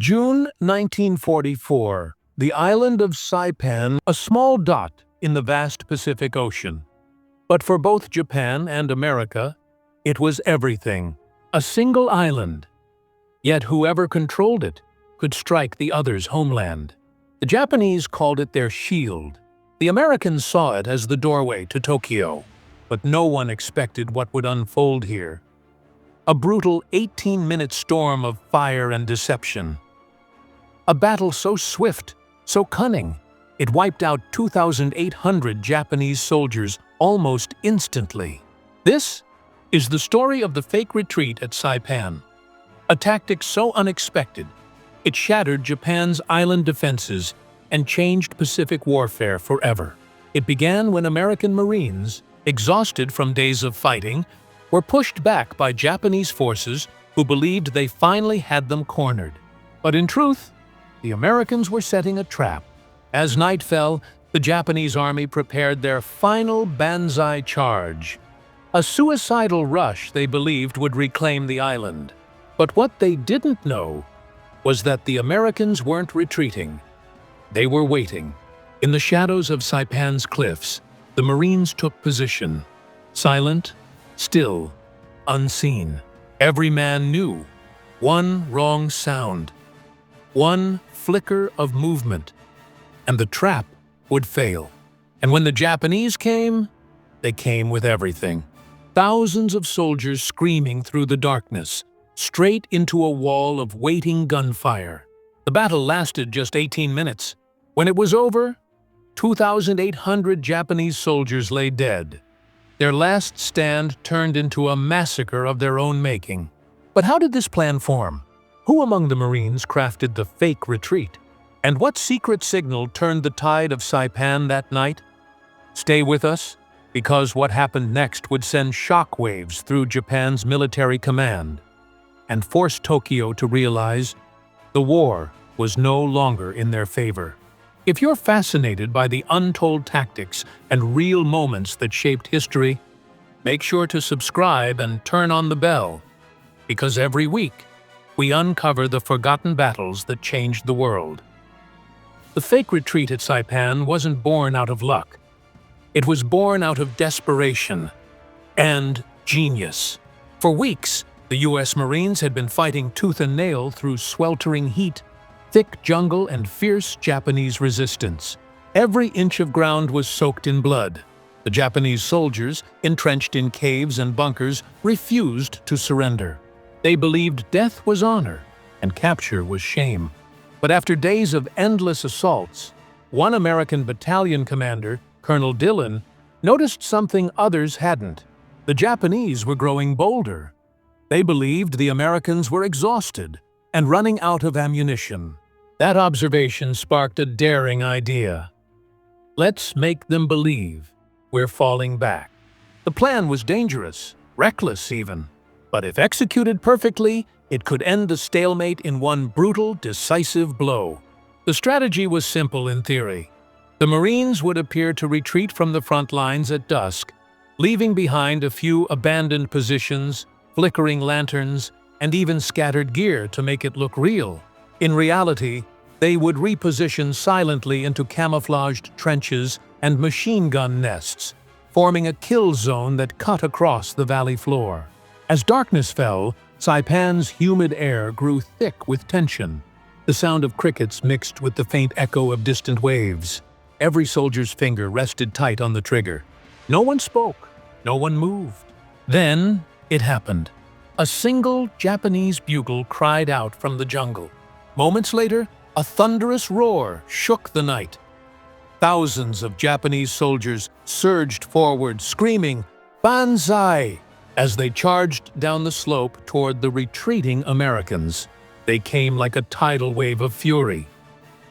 June 1944, the island of Saipan, a small dot in the vast Pacific Ocean. But for both Japan and America, it was everything, a single island. Yet whoever controlled it could strike the other's homeland. The Japanese called it their shield. The Americans saw it as the doorway to Tokyo. But no one expected what would unfold here. A brutal 18-minute storm of fire and deception. A battle so swift, so cunning, it wiped out 2,800 Japanese soldiers almost instantly. This is the story of the fake retreat at Saipan. A tactic so unexpected, it shattered Japan's island defenses and changed Pacific warfare forever. It began when American Marines, exhausted from days of fighting, were pushed back by Japanese forces who believed they finally had them cornered. But in truth, the Americans were setting a trap. As night fell, the Japanese army prepared their final banzai charge. A suicidal rush they believed would reclaim the island. But what they didn't know was that the Americans weren't retreating. They were waiting. In the shadows of Saipan's cliffs, the Marines took position. Silent, still, unseen. Every man knew. One wrong sound. One flicker of movement. And the trap would fail. And when the Japanese came, they came with everything. Thousands of soldiers screaming through the darkness, straight into a wall of waiting gunfire. The battle lasted just 18 minutes. When it was over, 2,800 Japanese soldiers lay dead. Their last stand turned into a massacre of their own making. But how did this plan form? Who among the Marines crafted the fake retreat? And what secret signal turned the tide of Saipan that night? Stay with us, because what happened next would send shockwaves through Japan's military command and force Tokyo to realize the war was no longer in their favor. If you're fascinated by the untold tactics and real moments that shaped history, make sure to subscribe and turn on the bell, because every week we uncover the forgotten battles that changed the world. The fake retreat at Saipan wasn't born out of luck. It was born out of desperation and genius. For weeks, the U.S. Marines had been fighting tooth and nail through sweltering heat, thick jungle, and fierce Japanese resistance. Every inch of ground was soaked in blood. The Japanese soldiers, entrenched in caves and bunkers, refused to surrender. They believed death was honor and capture was shame. But after days of endless assaults, one American battalion commander, Colonel Dillon, noticed something others hadn't. The Japanese were growing bolder. They believed the Americans were exhausted and running out of ammunition. That observation sparked a daring idea. Let's make them believe we're falling back. The plan was dangerous, reckless even. But if executed perfectly, it could end the stalemate in one brutal, decisive blow. The strategy was simple in theory. The Marines would appear to retreat from the front lines at dusk, leaving behind a few abandoned positions, flickering lanterns, and even scattered gear to make it look real. In reality, they would reposition silently into camouflaged trenches and machine gun nests, forming a kill zone that cut across the valley floor. As darkness fell, Saipan's humid air grew thick with tension. The sound of crickets mixed with the faint echo of distant waves. Every soldier's finger rested tight on the trigger. No one spoke. No one moved. Then it happened. A single Japanese bugle cried out from the jungle. Moments later, a thunderous roar shook the night. Thousands of Japanese soldiers surged forward, screaming, "Banzai!" as they charged down the slope toward the retreating Americans. They came like a tidal wave of fury,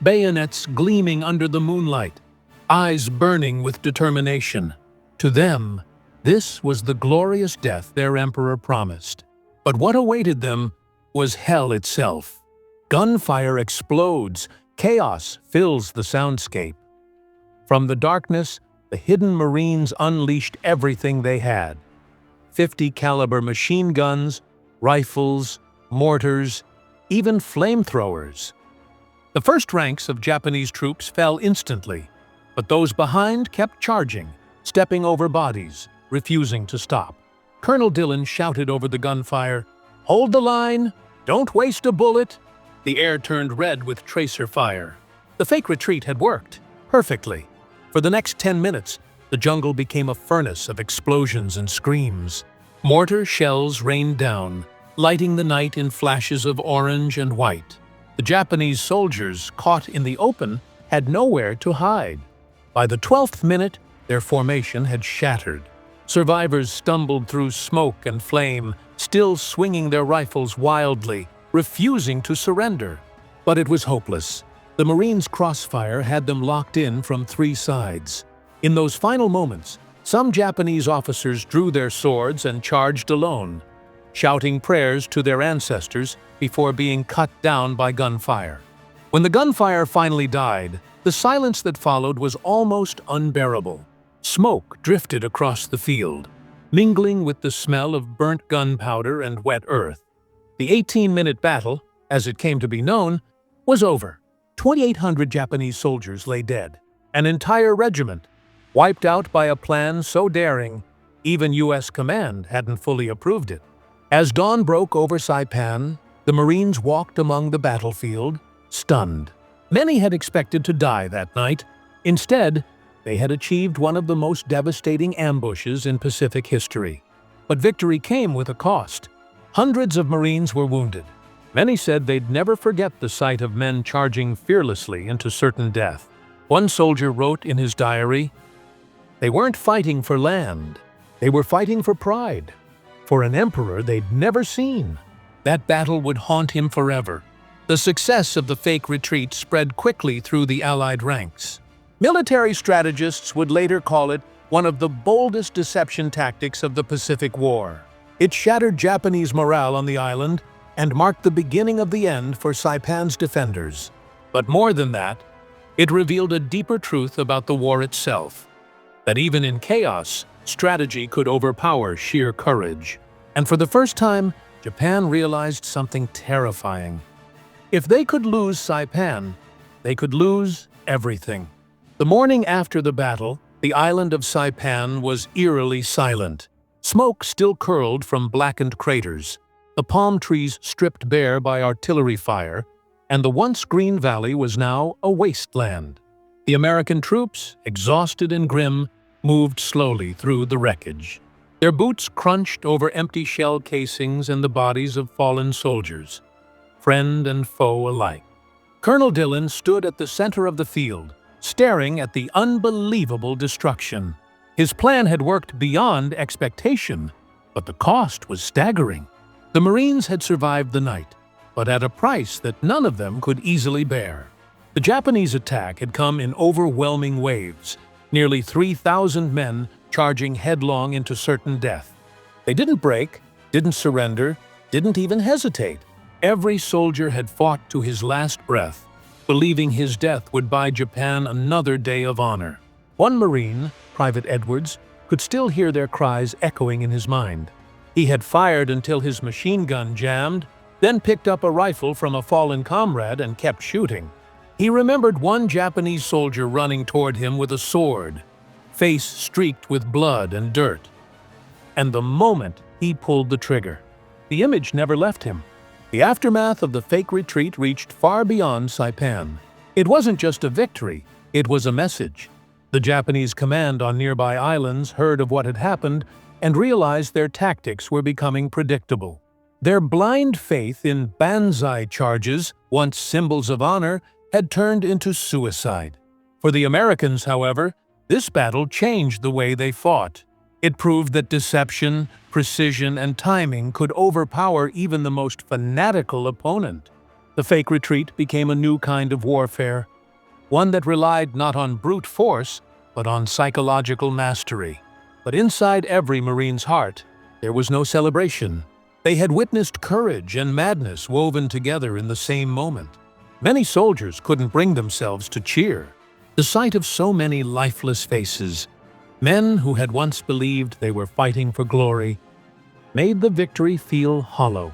bayonets gleaming under the moonlight, eyes burning with determination. To them, this was the glorious death their emperor promised. But what awaited them was hell itself. Gunfire explodes, chaos fills the soundscape. From the darkness, the hidden Marines unleashed everything they had. 50 caliber machine guns, rifles, mortars, even flamethrowers. The first ranks of Japanese troops fell instantly, but those behind kept charging, stepping over bodies, refusing to stop. Colonel Dillon shouted over the gunfire, "Hold the line! Don't waste a bullet!" The air turned red with tracer fire. The fake retreat had worked perfectly. For the next 10 minutes, the jungle became a furnace of explosions and screams. Mortar shells rained down, lighting the night in flashes of orange and white. The Japanese soldiers, caught in the open, had nowhere to hide. By the 12th minute, their formation had shattered. Survivors stumbled through smoke and flame, still swinging their rifles wildly, refusing to surrender. But it was hopeless. The Marines' crossfire had them locked in from 3 sides. In those final moments, some Japanese officers drew their swords and charged alone, shouting prayers to their ancestors before being cut down by gunfire. When the gunfire finally died, the silence that followed was almost unbearable. Smoke drifted across the field, mingling with the smell of burnt gunpowder and wet earth. The 18-minute battle, as it came to be known, was over. 2,800 Japanese soldiers lay dead. An entire regiment, wiped out by a plan so daring, even U.S. command hadn't fully approved it. As dawn broke over Saipan, the Marines walked among the battlefield, stunned. Many had expected to die that night. Instead, they had achieved one of the most devastating ambushes in Pacific history. But victory came with a cost. Hundreds of Marines were wounded. Many said they'd never forget the sight of men charging fearlessly into certain death. One soldier wrote in his diary, "They weren't fighting for land. They were fighting for pride, for an emperor they'd never seen." That battle would haunt him forever. The success of the fake retreat spread quickly through the Allied ranks. Military strategists would later call it one of the boldest deception tactics of the Pacific War. It shattered Japanese morale on the island and marked the beginning of the end for Saipan's defenders. But more than that, it revealed a deeper truth about the war itself, that even in chaos, strategy could overpower sheer courage. And for the first time, Japan realized something terrifying. If they could lose Saipan, they could lose everything. The morning after the battle, the island of Saipan was eerily silent. Smoke still curled from blackened craters, the palm trees stripped bare by artillery fire, and the once green valley was now a wasteland. The American troops, exhausted and grim, moved slowly through the wreckage. Their boots crunched over empty shell casings and the bodies of fallen soldiers, friend and foe alike. Colonel Dillon stood at the center of the field, staring at the unbelievable destruction. His plan had worked beyond expectation, but the cost was staggering. The Marines had survived the night, but at a price that none of them could easily bear. The Japanese attack had come in overwhelming waves, nearly 3,000 men charging headlong into certain death. They didn't break, didn't surrender, didn't even hesitate. Every soldier had fought to his last breath, believing his death would buy Japan another day of honor. One Marine, Private Edwards, could still hear their cries echoing in his mind. He had fired until his machine gun jammed, then picked up a rifle from a fallen comrade and kept shooting. He remembered one Japanese soldier running toward him with a sword, face streaked with blood and dirt. And the moment he pulled the trigger, the image never left him. The aftermath of the fake retreat reached far beyond Saipan. It wasn't just a victory, it was a message. The Japanese command on nearby islands heard of what had happened and realized their tactics were becoming predictable. Their blind faith in banzai charges, once symbols of honor, had turned into suicide. For the Americans, however, this battle changed the way they fought. It proved that deception, precision, and timing could overpower even the most fanatical opponent. The fake retreat became a new kind of warfare, one that relied not on brute force, but on psychological mastery. But inside every Marine's heart, there was no celebration. They had witnessed courage and madness woven together in the same moment. Many soldiers couldn't bring themselves to cheer. The sight of so many lifeless faces, men who had once believed they were fighting for glory, made the victory feel hollow.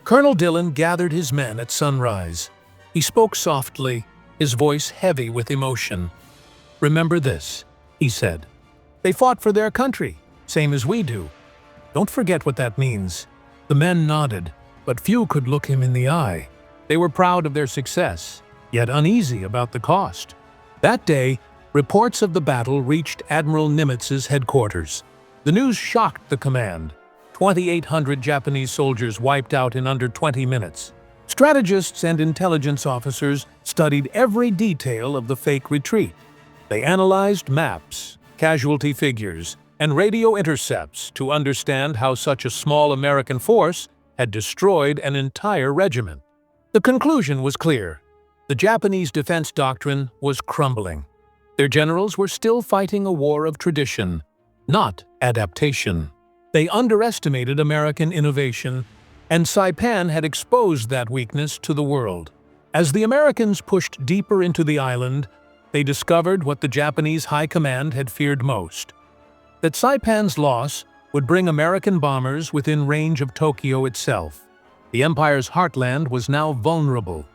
Colonel Dillon gathered his men at sunrise. He spoke softly, his voice heavy with emotion. "Remember this," he said. "They fought for their country, same as we do. Don't forget what that means." The men nodded, but few could look him in the eye. They were proud of their success, yet uneasy about the cost. That day, reports of the battle reached Admiral Nimitz's headquarters. The news shocked the command. 2,800 Japanese soldiers wiped out in under 20 minutes. Strategists and intelligence officers studied every detail of the fake retreat. They analyzed maps, casualty figures, and radio intercepts to understand how such a small American force had destroyed an entire regiment. The conclusion was clear. The Japanese defense doctrine was crumbling. Their generals were still fighting a war of tradition, not adaptation. They underestimated American innovation, and Saipan had exposed that weakness to the world. As the Americans pushed deeper into the island, they discovered what the Japanese high command had feared most: that Saipan's loss would bring American bombers within range of Tokyo itself. The empire's heartland was now vulnerable.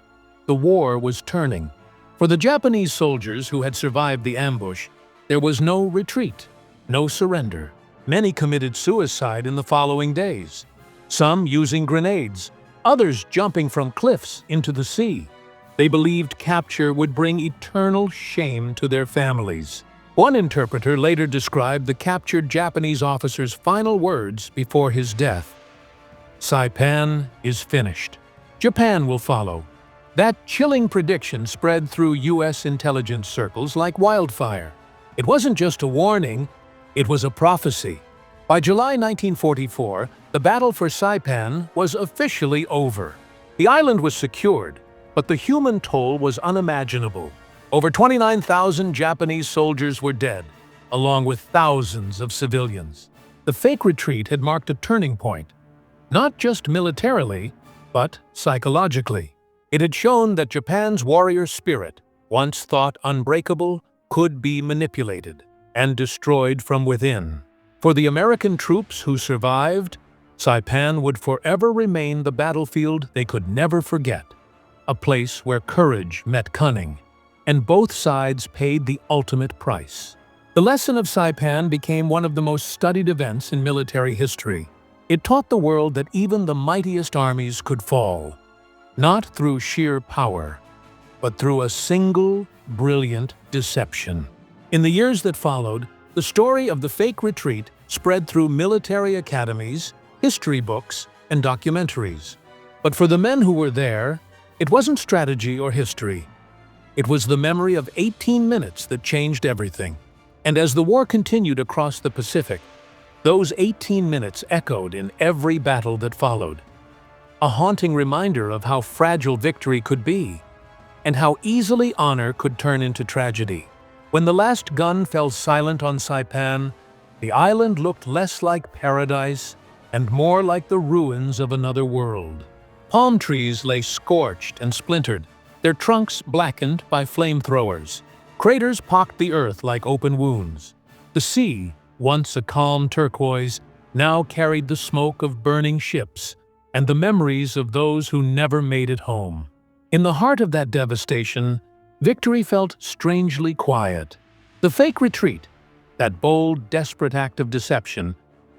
The war was turning. For the Japanese soldiers who had survived the ambush, there was no retreat, no surrender. Many committed suicide in the following days, some using grenades, others jumping from cliffs into the sea. They believed capture would bring eternal shame to their families. One interpreter later described the captured Japanese officer's final words before his death: "Saipan is finished. Japan will follow." That chilling prediction spread through U.S. intelligence circles like wildfire. It wasn't just a warning, it was a prophecy. By July 1944, the battle for Saipan was officially over. The island was secured, but the human toll was unimaginable. Over 29,000 Japanese soldiers were dead, along with thousands of civilians. The fake retreat had marked a turning point, not just militarily, but psychologically. It had shown that Japan's warrior spirit, once thought unbreakable, could be manipulated and destroyed from within. For the American troops who survived, Saipan would forever remain the battlefield they could never forget, a place where courage met cunning, and both sides paid the ultimate price. The lesson of Saipan became one of the most studied events in military history. It taught the world that even the mightiest armies could fall, not through sheer power, but through a single, brilliant deception. In the years that followed, the story of the fake retreat spread through military academies, history books, and documentaries. But for the men who were there, it wasn't strategy or history. It was the memory of 18 minutes that changed everything. And as the war continued across the Pacific, those 18 minutes echoed in every battle that followed. A haunting reminder of how fragile victory could be, and how easily honor could turn into tragedy. When the last gun fell silent on Saipan, the island looked less like paradise and more like the ruins of another world. Palm trees lay scorched and splintered, their trunks blackened by flamethrowers. Craters pocked the earth like open wounds. The sea, once a calm turquoise, now carried the smoke of burning ships and the memories of those who never made it home. In the heart of that devastation, victory felt strangely quiet. The fake retreat, that bold, desperate act of deception,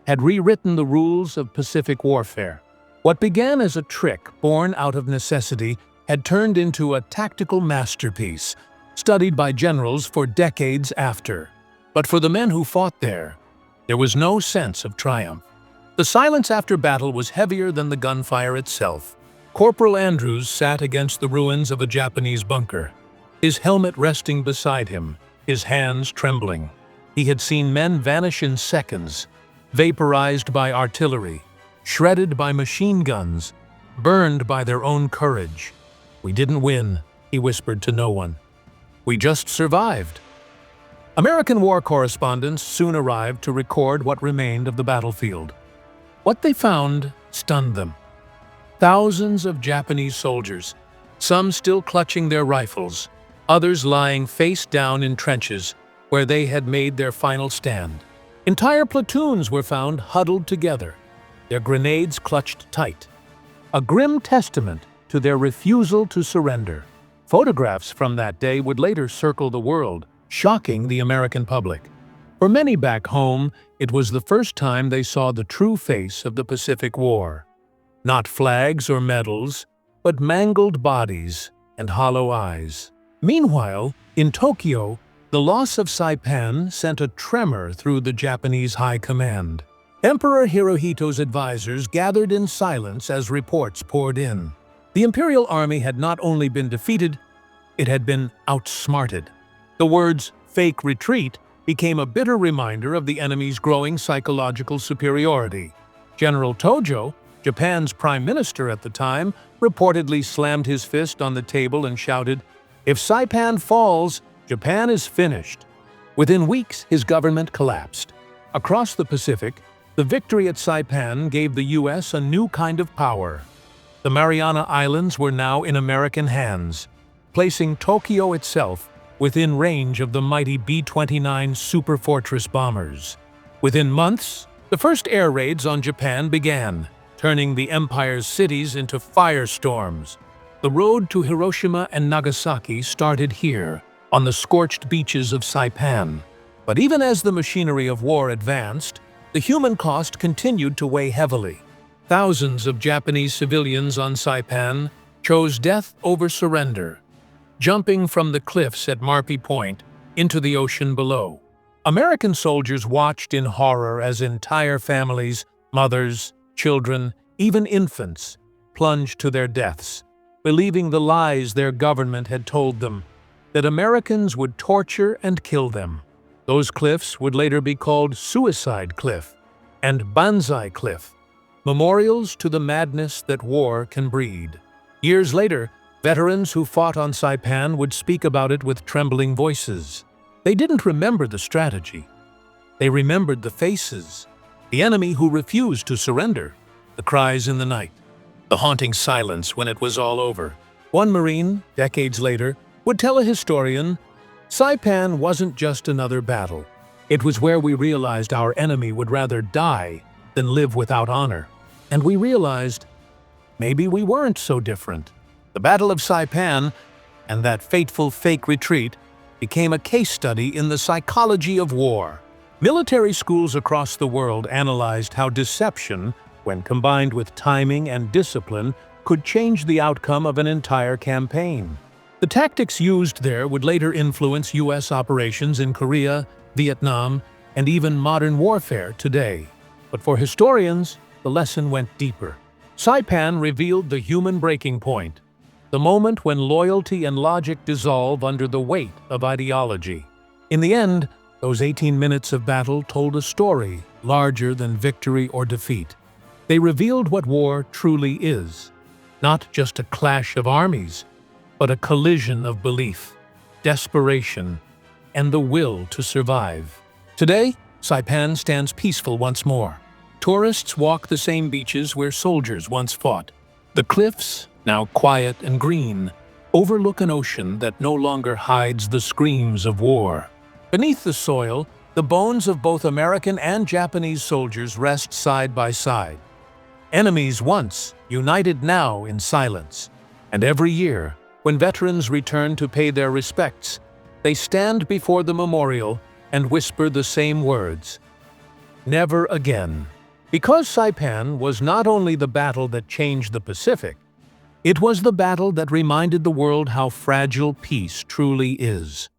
had rewritten the rules of Pacific warfare. What began as a trick born out of necessity had turned into a tactical masterpiece, studied by generals for decades after. But for the men who fought there was no sense of triumph. The silence after battle was heavier than the gunfire itself. Corporal Andrews sat against the ruins of a Japanese bunker, his helmet resting beside him, his hands trembling. He had seen men vanish in seconds, vaporized by artillery, shredded by machine guns, burned by their own courage. "We didn't win," he whispered to no one. "We just survived." American war correspondents soon arrived to record what remained of the battlefield. What they found stunned them. Thousands of Japanese soldiers, some still clutching their rifles, others lying face down in trenches where they had made their final stand. Entire platoons were found huddled together, their grenades clutched tight. a grim testament to their refusal to surrender. Photographs from that day would later circle the world, shocking the American public. For many back home, it was the first time they saw the true face of the Pacific War. Not flags or medals, but mangled bodies and hollow eyes. Meanwhile, in Tokyo, the loss of Saipan sent a tremor through the Japanese High Command. Emperor Hirohito's advisors gathered in silence as reports poured in. The Imperial Army had not only been defeated, it had been outsmarted. The words "fake retreat" became a bitter reminder of the enemy's growing psychological superiority. General Tojo, Japan's prime minister at the time, reportedly slammed his fist on the table and shouted, "If Saipan falls, Japan is finished." Within weeks, his government collapsed. Across the Pacific, the victory at Saipan gave the U.S. a new kind of power. The Mariana Islands were now in American hands, placing Tokyo itself within range of the mighty B-29 superfortress bombers. Within months, the first air raids on Japan began, turning the empire's cities into firestorms. The road to Hiroshima and Nagasaki started here, on the scorched beaches of Saipan. But even as the machinery of war advanced, the human cost continued to weigh heavily. Thousands of Japanese civilians on Saipan chose death over surrender, jumping from the cliffs at Marpi Point into the ocean below. American soldiers watched in horror as entire families, mothers, children, even infants, plunged to their deaths, believing the lies their government had told them, that Americans would torture and kill them. Those cliffs would later be called Suicide Cliff and Banzai Cliff, memorials to the madness that war can breed. Years later, veterans who fought on Saipan would speak about it with trembling voices. They didn't remember the strategy. They remembered the faces, the enemy who refused to surrender, the cries in the night, the haunting silence when it was all over. One Marine, decades later, would tell a historian, "Saipan wasn't just another battle. It was where we realized our enemy would rather die than live without honor. And we realized maybe we weren't so different." The Battle of Saipan and that fateful fake retreat became a case study in the psychology of war. Military schools across the world analyzed how deception, when combined with timing and discipline, could change the outcome of an entire campaign. The tactics used there would later influence U.S. operations in Korea, Vietnam, and even modern warfare today. But for historians, the lesson went deeper. Saipan revealed the human breaking point, the moment when loyalty and logic dissolve under the weight of ideology. In the end, those 18 minutes of battle told a story larger than victory or defeat. They revealed what war truly is, not just a clash of armies, but a collision of belief, desperation, and the will to survive. Today, Saipan stands peaceful once more. Tourists walk the same beaches where soldiers once fought. The cliffs, now quiet and green, overlook an ocean that no longer hides the screams of war. Beneath the soil, the bones of both American and Japanese soldiers rest side by side. Enemies once, united now in silence. And every year, when veterans return to pay their respects, they stand before the memorial and whisper the same words, "Never again." Because Saipan was not only the battle that changed the Pacific, it was the battle that reminded the world how fragile peace truly is.